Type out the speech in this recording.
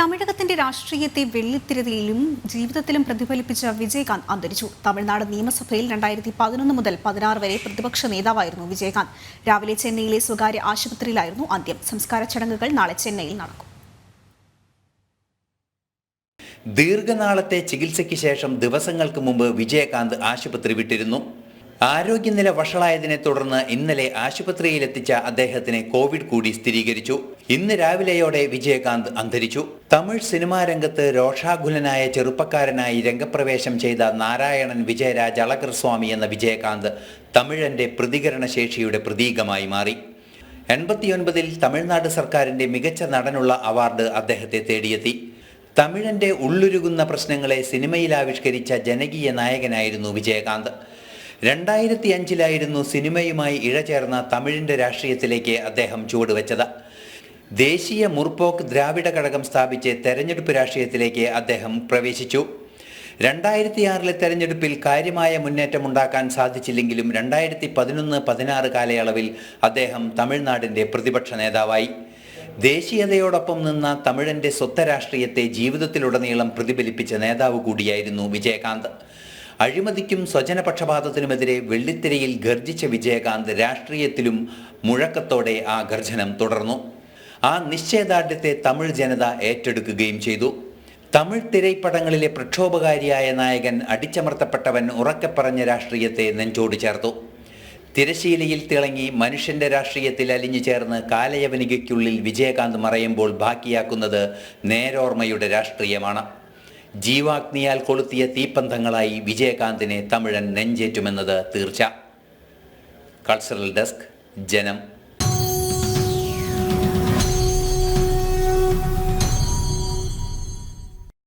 തമിഴകത്തിന്റെ രാഷ്ട്രീയത്തെ വെള്ളിത്തിരയിലും ജീവിതത്തിലും പ്രതിഫലിപ്പിച്ച വിജയകാന്ത് അന്തരിച്ചു. തമിഴ്നാട് നിയമസഭയിൽ 2011 മുതൽ 16 വരെ പ്രതിപക്ഷ നേതാവായിരുന്നു വിജയകാന്ത്. രാവിലെ ചെന്നൈയിലെ സ്വകാര്യ ആശുപത്രിയിലായിരുന്നു അന്ത്യം. സംസ്കാര ചടങ്ങുകൾ നാളെ ചെന്നൈയിൽ നടക്കും. ദീർഘനാളത്തെ ചികിത്സയ്ക്ക് ശേഷം ദിവസങ്ങൾക്ക് മുമ്പ് വിജയകാന്ത് ആശുപത്രി വിട്ടിരുന്നു. ആരോഗ്യനില വഷളായതിനെ തുടർന്ന് ഇന്നലെ ആശുപത്രിയിലെത്തിച്ച അദ്ദേഹത്തിന് കോവിഡ് കൂടി സ്ഥിരീകരിച്ചു. ഇന്ന് രാവിലെയോടെ വിജയകാന്ത് അന്തരിച്ചു. തമിഴ് സിനിമാ രംഗത്ത് രോഷാകുലനായ ചെറുപ്പക്കാരനായി രംഗപ്രവേശം ചെയ്ത നാരായണൻ വിജയരാജ് അളകർ സ്വാമി എന്ന വിജയകാന്ത് തമിഴന്റെ പ്രതികരണശേഷിയുടെ പ്രതീകമായി മാറി. 89-ൽ തമിഴ്നാട് സർക്കാരിന്റെ മികച്ച നടനുള്ള അവാർഡ് അദ്ദേഹത്തെ തേടിയെത്തി. തമിഴന്റെ ഉള്ളുരുകുന്ന പ്രശ്നങ്ങളെ സിനിമയിൽ ആവിഷ്കരിച്ച ജനകീയ നായകനായിരുന്നു വിജയകാന്ത്. 2005-ലായിരുന്നു സിനിമയുമായി ഇഴചേർന്ന തമിഴിൻ്റെ രാഷ്ട്രീയത്തിലേക്ക് അദ്ദേഹം ചുവടുവെച്ചത്. ദേശീയ മുർപോക്ക് ദ്രാവിഡ ഘടകം സ്ഥാപിച്ച് തെരഞ്ഞെടുപ്പ് രാഷ്ട്രീയത്തിലേക്ക് അദ്ദേഹം പ്രവേശിച്ചു. 2006-ലെ തെരഞ്ഞെടുപ്പിൽ കാര്യമായ മുന്നേറ്റമുണ്ടാക്കാൻ സാധിച്ചില്ലെങ്കിലും 2011-16 കാലയളവിൽ അദ്ദേഹം തമിഴ്നാടിൻ്റെ പ്രതിപക്ഷ നേതാവായി. ദേശീയതയോടൊപ്പം നിന്ന തമിഴൻ്റെ സ്വത്ത രാഷ്ട്രീയത്തെ ജീവിതത്തിലുടനീളം പ്രതിഫലിപ്പിച്ച നേതാവ് കൂടിയായിരുന്നു വിജയകാന്ത്. അഴിമതിക്കും സ്വജനപക്ഷപാതത്തിനുമെതിരെ വെള്ളിത്തിരയിൽ ഗർജിച്ച വിജയകാന്ത് രാഷ്ട്രീയത്തിലും മുഴക്കത്തോടെ ആ ഗർജനം തുടർന്നു. ആ നിശ്ചയദാർഢ്യത്തെ തമിഴ് ജനത ഏറ്റെടുക്കുകയും ചെയ്തു. തമിഴ് തിരൈപ്പടങ്ങളിലെ പ്രക്ഷോഭകാരിയായ നായകൻ അടിച്ചമർത്തപ്പെട്ടവൻ ഉറക്കെ പറഞ്ഞ രാഷ്ട്രീയത്തെ നെഞ്ചോട് ചേർത്തു. തിരശീലയിൽ തിളങ്ങി മനുഷ്യന്റെ രാഷ്ട്രീയത്തിൽ അലിഞ്ഞു ചേർന്ന് കാലയവനികയ്ക്കുള്ളിൽ വിജയകാന്ത് മറയുമ്പോൾ ബാക്കിയാക്കുന്നത് നേരോർമ്മയുടെ രാഷ്ട്രീയമാണ്. ജീവാഗ്നിയാൽ കൊളുത്തിയ തീപ്പന്തങ്ങളായി വിജയകാന്തിനെ തമിഴൻ നെഞ്ചേറ്റുമെന്നത് തീർച്ച. കൾച്ചറൽ ഡെസ്ക്, ജനം.